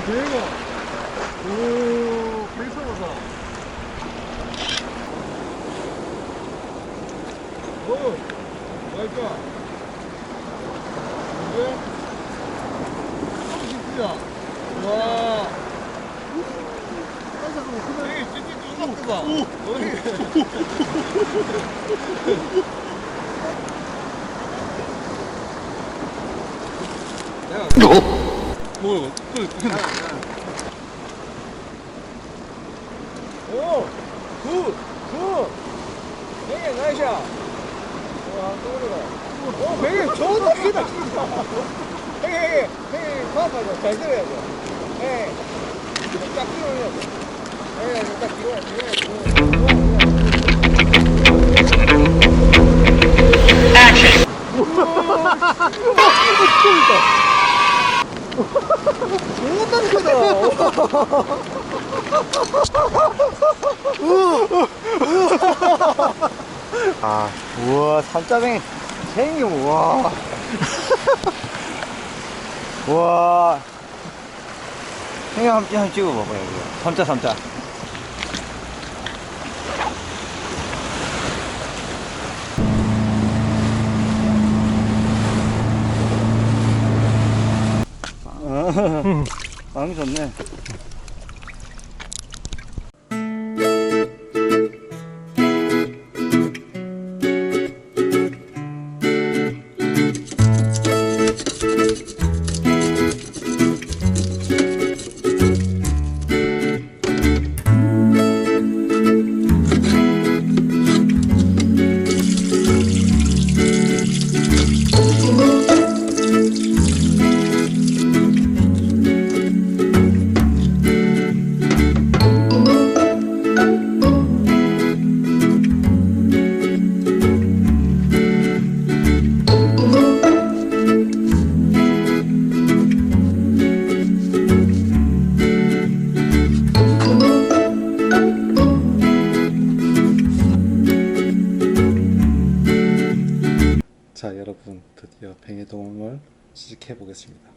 대박. 오, 괜찮다. 오, 맛있다. 이게? 진짜. 와. 되게 찐찐 쫀쫀하다. 오. 뭐야? 오, 굿. 되게 나이샤. 와, 또리가. 오, 되게 좋다, 기다. 되게 봐봐요. 잘 들어야죠. 네, 딱 끼워야죠. 네, 딱 끼워야죠. 너무 크다. 아, 우와, 삼자뱅이 생겨, 와. 와. 형님 한번 찍어봐봐요, 이거. 삼자. 마음이 좋네. 자, 여러분, 드디어 벵에돔을 시식해 보겠습니다.